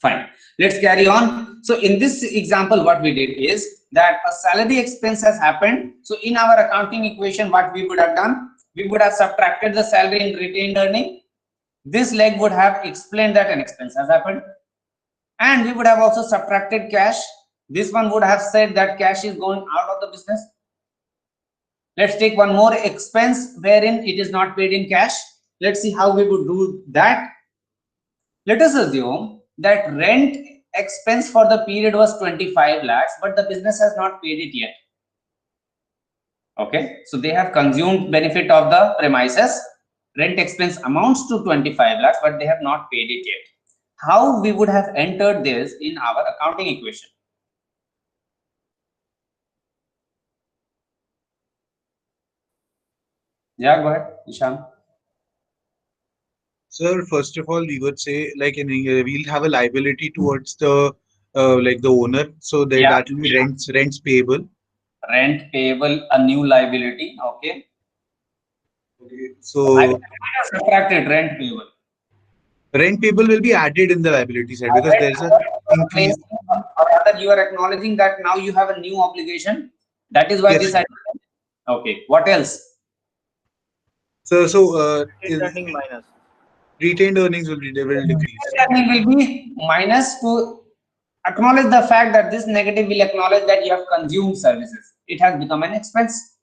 Fine. Let's carry on. So in this example, what we did is that a salary expense has happened. So in our accounting equation, what we would have done, we would have subtracted the salary in retained earning. This leg would have explained that an expense has happened. And we would have also subtracted cash. This one would have said that cash is going out of the business. Let's take one more expense wherein it is not paid in cash. Let's see how we would do that. Let us assume that rent expense for the period was 25 lakhs, but the business has not paid it yet. Okay, so they have consumed benefit of the premises. Rent expense amounts to 25 lakhs, but they have not paid it yet. How we would have entered this in our accounting equation? Yeah, go ahead, Ishan. Sir, first of all, we would say, like, we'll have a liability towards the like the owner, so Yeah. that will be rents payable. Rent payable, a new liability. Okay. Okay. I So have subtracted rent payable. rent payable will be added in the liability side because there's a increase. Or rather, you are acknowledging that now you have a new obligation. That is why Yes, this. sir. Okay. What else? So retained earning minus. retained earnings will decrease. Earning will be minus to acknowledge the fact that this negative will acknowledge that you have consumed services. It has become an expense.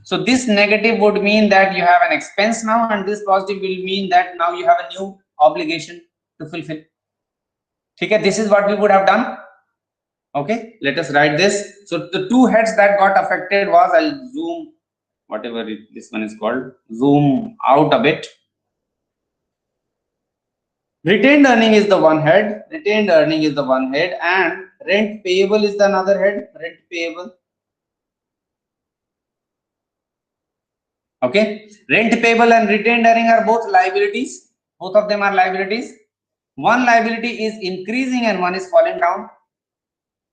So this negative would mean that you have an expense now, and this positive will mean that now you have a new obligation to fulfill. Okay, this is what we would have done. Okay, let us write this. So the two heads that got affected was, I'll zoom whatever this one is called, zoom out a bit. Retained earning is the one head, retained earning is the one head, and rent payable is the another head, rent payable. Okay, rent payable and retained earning are both liabilities. Both of them are liabilities. One liability is increasing and one is falling down.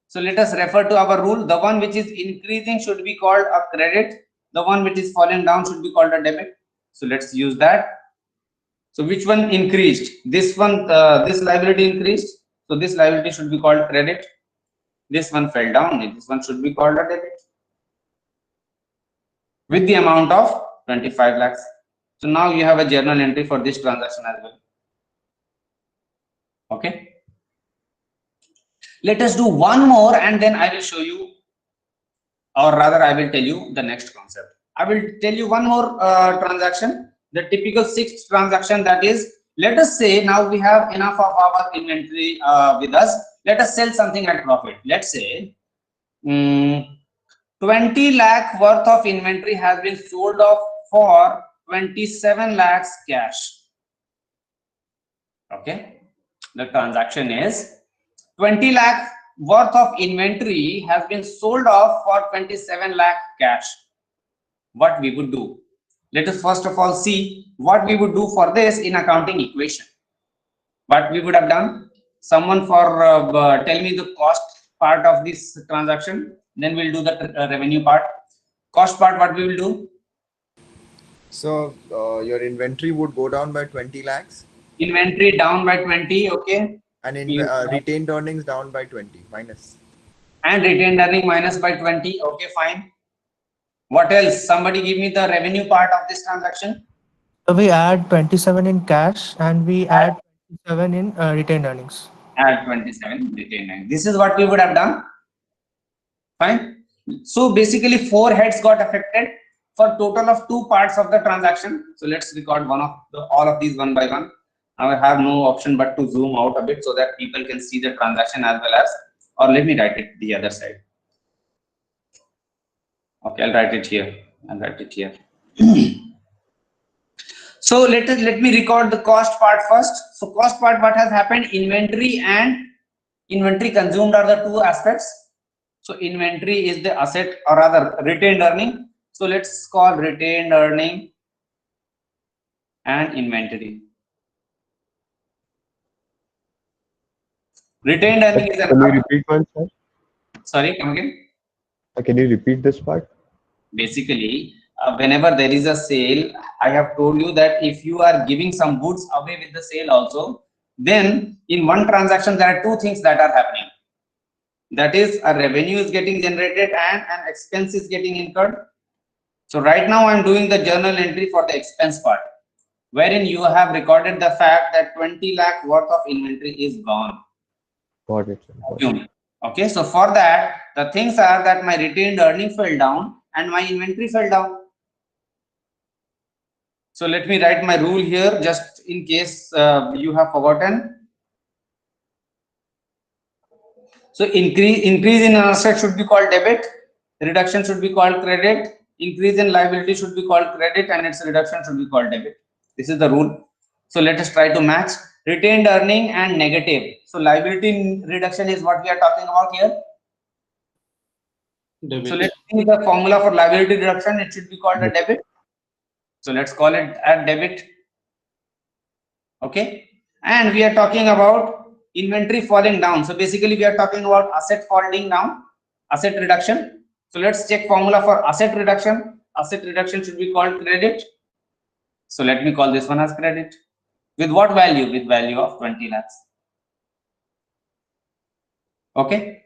So let us refer to our rule. The one which is increasing should be called a credit. The one which is falling down should be called a debit. So let's use that. So which one increased? This one, this liability increased. So this liability should be called credit. This one fell down. This one should be called a debit with the amount of 25 lakhs. So now you have a journal entry for this transaction as well. Okay. Let us do one more and then I will show you, or rather I will tell you the next concept. I will tell you one more transaction, the typical sixth transaction, that is, let us say now we have enough of our inventory with us. Let us sell something at profit. Let's say 20 lakh worth of inventory has been sold off for 27 lakhs cash. Okay, the transaction is 20 lakh worth of inventory has been sold off for 27 lakh cash, what we would do? Let us first of all see what we would do for this in accounting equation. What we would have done, someone tell me the cost part of this transaction, then we'll do the revenue part. Cost part, what we will do? So your inventory would go down by 20 lakhs. Inventory down by 20, okay. And retained earnings down by 20 minus. And retained earning minus by 20, okay, fine. What else? Somebody give me the revenue part of this transaction. So we add 27 in cash and we add 27 in retained earnings. Add 27 retained earnings. This is what we would have done. Fine. So basically 4 heads got affected for total of 2 parts of the transaction. So let's record all of these one by one. I have no option but to zoom out a bit so that people can see the transaction as well as, or let me write it the other side. Okay, I'll write it here. So let me record the cost part first. So cost part, what has happened? Inventory and inventory consumed are the 2 aspects. So inventory is the asset, or rather retained earning. So let's call retained earning and inventory. Retained earning is an. Can you repeat one, sir? Sorry, come again. Can you repeat this part? Basically, whenever there is a sale, I have told you that if you are giving some goods away with the sale also, then in one transaction there are 2 things that are happening. That is, a revenue is getting generated and an expense is getting incurred. So right now I'm doing the journal entry for the expense part, wherein you have recorded the fact that 20 lakh worth of inventory is gone. Got it, sir. Okay, so for that, the things are that my retained earning fell down and my inventory fell down. So let me write my rule here just in case you have forgotten. So increase in asset should be called debit, reduction should be called credit, increase in liability should be called credit, and its reduction should be called debit. This is the rule. So let us try to match retained earning and negative. So liability reduction is what we are talking about here. Debit. So let's see the formula for liability reduction. It should be called a debit. So let's call it a debit. Okay. And we are talking about inventory falling down. So basically we are talking about asset falling down, asset reduction. So let's check formula for asset reduction. Asset reduction should be called credit. So let me call this one as credit. With what value? With value of 20 lakhs. Okay.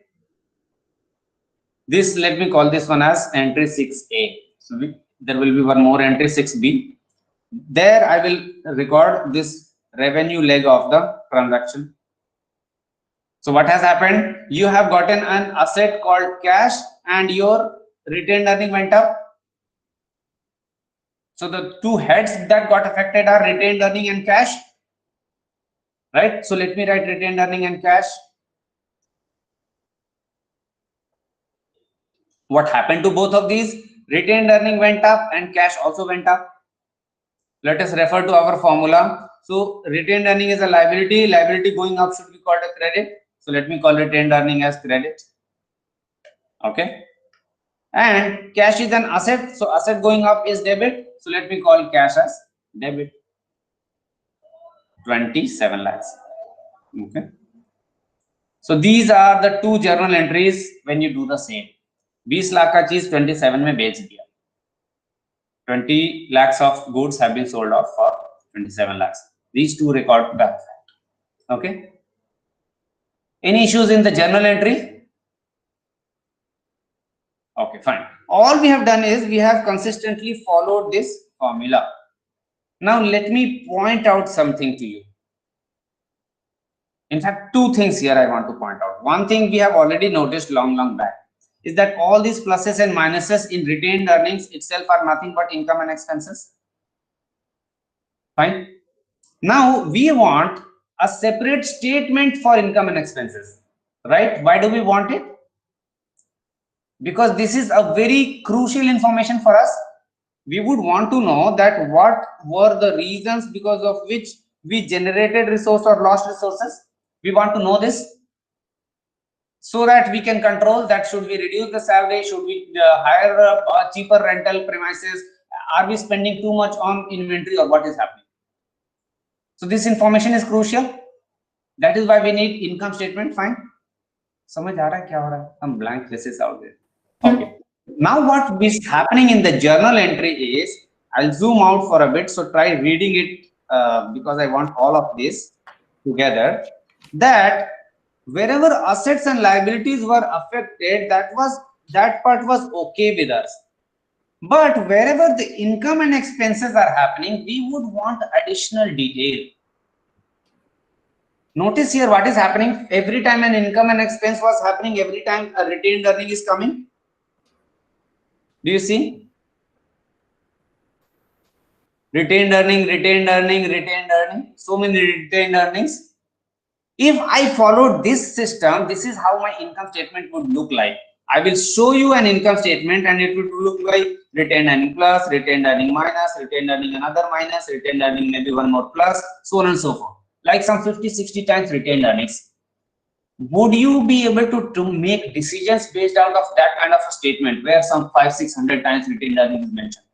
This, let me call this one as entry 6A. So there will be one more entry 6B. There I will record this revenue leg of the transaction. So what has happened? You have gotten an asset called cash and your retained earning went up. So the 2 heads that got affected are retained earning and cash, right? So let me write retained earning and cash. What happened to both of these? Retained earning went up and cash also went up. Let us refer to our formula. So retained earning is a liability. Liability going up should be called a credit. So let me call retained earning as credit. Okay. And cash is an asset. So asset going up is debit. So let me call cash as debit. 27 lakhs. Okay. So these are the 2 journal entries when you do the same. 20 lakh का चीज 27 में बेच दिया. 20 lakhs of goods have been sold off for 27 lakhs. These 2 record back. Okay. Any issues in the journal entry? Okay, fine. All we have done is we have consistently followed this formula. Now let me point out something to you. In fact, 2 things here I want to point out. One thing we have already noticed long back is that all these pluses and minuses in retained earnings itself are nothing but income and expenses. Fine. Now we want a separate statement for income and expenses, right? Why do we want it? Because this is a very crucial information for us. We would want to know that what were the reasons because of which we generated resource or lost resources. We want to know this. so that we can control that. Should we reduce the salary? Should we hire cheaper rental premises? Are we spending too much on inventory, or what is happening? So this information is crucial. That is why we need income statement. Fine. समझ आ रहा है क्या हो रहा है? Some blank faces out there. Okay. Now what is happening in the journal entry is, I'll zoom out for a bit. So try reading it because I want all of this together. That wherever assets and liabilities were affected, that part was okay with us. But wherever the income and expenses are happening, we would want additional detail. Notice here what is happening. Every time an income and expense was happening, every time a retained earning is coming. Do you see? Retained earning, retained earning, retained earning. So many retained earnings. If I followed this system, this is how my income statement would look like. I will show you an income statement and it would look like retained earning plus, retained earning minus, retained earning another minus, retained earning maybe one more plus, so on and so forth. Like some 50-60 times retained earnings. Would you be able to make decisions based out of that kind of a statement where some 500-600 times retained earnings is mentioned?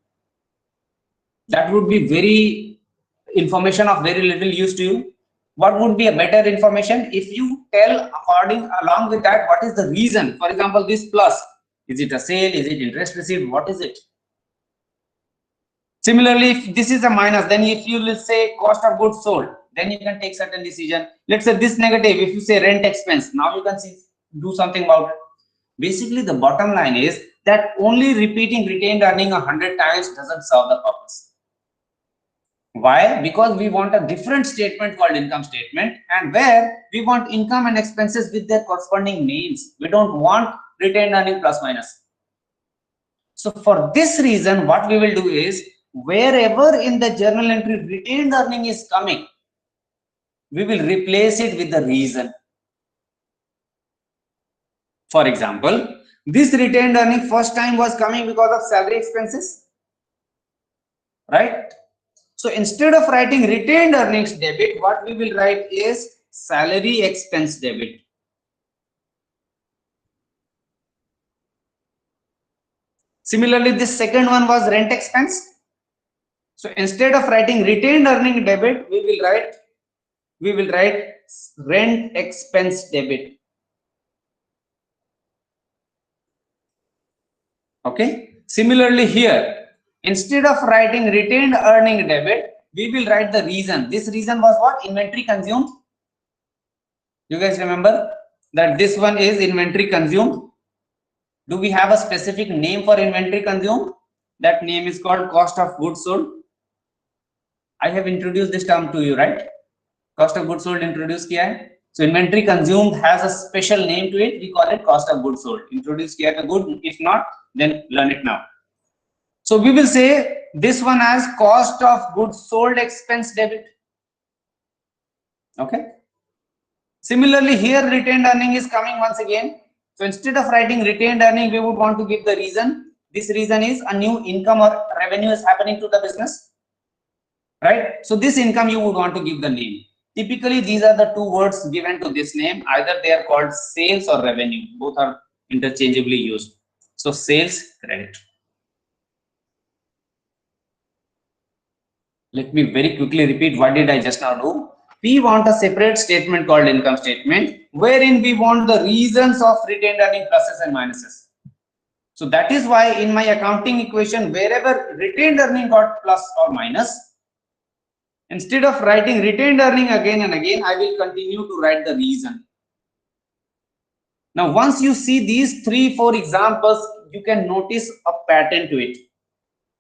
That would be very information of very little use to you. What would be a better information if you tell along with that what is the reason? For example, this plus, is it a sale? Is it interest received? What is it? Similarly, if this is a minus, then if you will say cost of goods sold, then you can take certain decision. Let's say this negative, if you say rent expense, now you can do something about it. Basically, the bottom line is that only repeating retained earning 100 times doesn't serve the purpose. Why? Because we want a different statement called income statement, and where we want income and expenses with their corresponding names. We don't want retained earning plus minus. So for this reason, what we will do is, wherever in the journal entry retained earning is coming, we will replace it with the reason. For example, this retained earning first time was coming because of salary expenses, right? So instead of writing retained earnings debit, what we will write is salary expense debit. Similarly, this second one was rent expense. So instead of writing retained earning debit, we will write rent expense debit. Okay. Similarly here, instead of writing retained earning debit, we will write the reason. This reason was what? Inventory consumed. You guys remember that this one is inventory consumed. Do we have a specific name for inventory consumed? That name is called cost of goods sold. I have introduced this term to you, right? Cost of goods sold introduced kiya hai. So inventory consumed has a special name to it. We call it cost of goods sold. Introduced kiya hai, good. If not, then learn it now. So we will say this one as cost of goods sold expense debit. Okay. Similarly, here retained earning is coming once again. So instead of writing retained earning, we would want to give the reason. This reason is a new income or revenue is happening to the business, right? So this income you would want to give the name. Typically, these are the two words given to this name. Either they are called sales or revenue. Both are interchangeably used. So sales credit. Let me very quickly repeat what did I just now do. We want a separate statement called income statement, wherein we want the reasons of retained earning pluses and minuses. So that is why in my accounting equation, wherever retained earning got plus or minus, instead of writing retained earning again and again, I will continue to write the reason. Now, once you see these 3-4 examples, you can notice a pattern to it.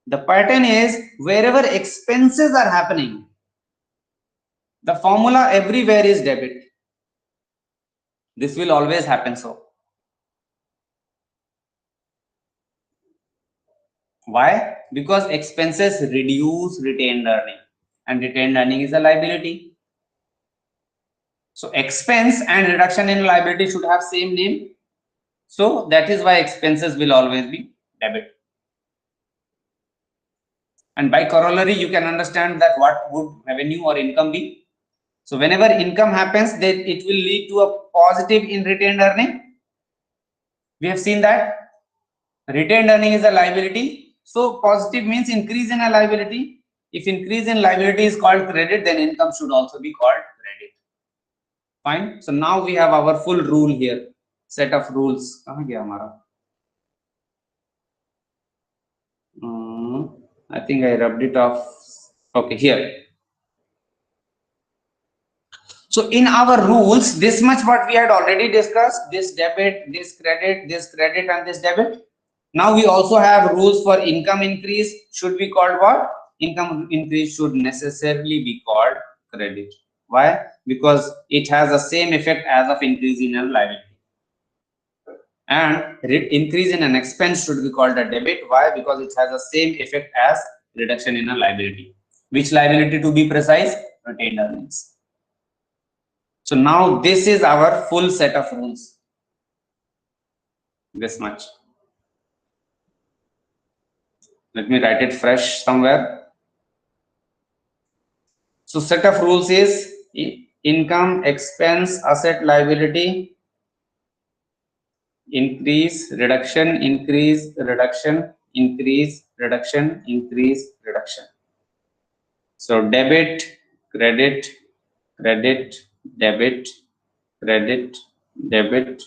The pattern is wherever expenses are happening, the formula everywhere is debit. This will always happen so. Why? Because expenses reduce retained earning, and retained earning is a liability. So expense and reduction in liability should have same name. So that is why expenses will always be debit. And by corollary, you can understand that what would revenue or income be. So whenever income happens, then it will lead to a positive in retained earning. We have seen that retained earning is a liability. So positive means increase in a liability. If increase in liability is called credit, then income should also be called credit. Fine. So now we have our full rule here, set of rules. I think I rubbed it off. Okay, here. So in our rules, this much what we had already discussed, this debit, this credit, and this debit. Now we also have rules for income increase should be called what? Income increase should necessarily be called credit. Why? Because it has the same effect as of increase in a liability. And increase in an expense should be called a debit. Why? Because it has the same effect as reduction in a liability. Which liability to be precise? Retained earnings. So now this is our full set of rules. This much. Let me write it fresh somewhere. So set of rules is income, expense, asset, liability, increase, reduction, increase, reduction, increase, reduction, increase, reduction. So debit, credit, credit, debit, credit, debit,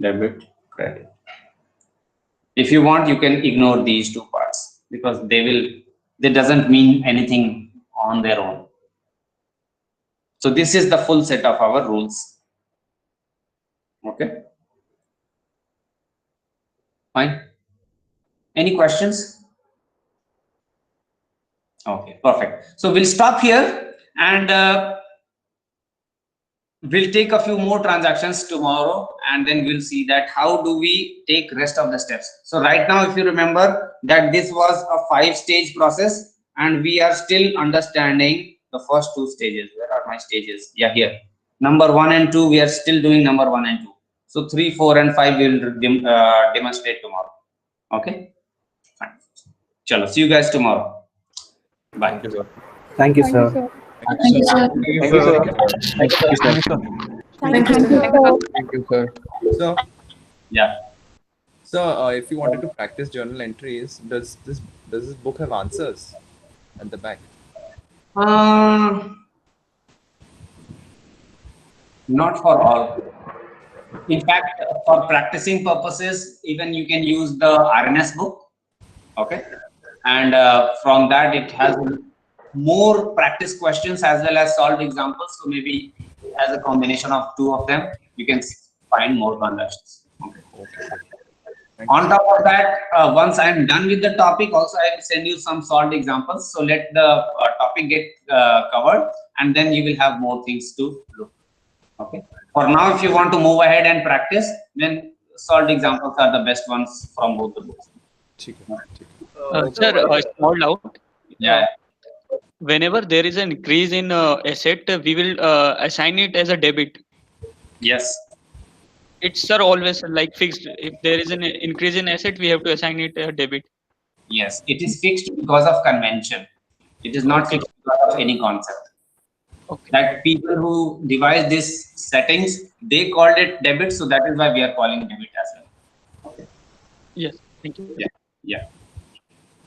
debit, credit. If you want, you can ignore these two parts because they doesn't mean anything on their own. So this is the full set of our rules. Okay. Fine. Any questions? Okay, perfect. So we'll stop here and we'll take a few more transactions tomorrow, and then we'll see that how do we take rest of the steps. So right now, if you remember that this was a 5-stage process and we are still understanding the first 2 stages. Where are my stages? Yeah, here. Number 1 and 2, we are still doing number 1 and 2. So 3, 4 and 5 we will demonstrate tomorrow. Okay. Fine. Chalo, see you guys tomorrow. Bye. Thank you, sir. Thank you, sir. Thank you, sir. Thank you, sir. Thank you, sir. Thank you, sir. So, Yeah. so if you wanted to practice journal entries, does this book have answers at the back? Not for all. In fact, for practicing purposes, even you can use the RNS book. Okay. And from that, it has more practice questions as well as solved examples. So maybe as a combination of 2 of them, you can find more transactions. Okay. On top of that, once I am done with the topic, also I will send you some solved examples. So let the topic get covered, and then you will have more things to look. Okay. For now, if you want to move ahead and practice, then solved examples are the best ones from both the books. Sir, a small doubt. Yeah. Whenever there is an increase in asset, we will assign it as a debit. Yes. It's, sir, always like fixed. If there is an increase in asset, we have to assign it a debit. Yes, it is fixed because of convention. It is not fixed because of any concept. Okay. That people who devised these settings, they called it debit, so that is why we are calling debit as well. Okay. Yes. Thank you. Yeah. Yeah.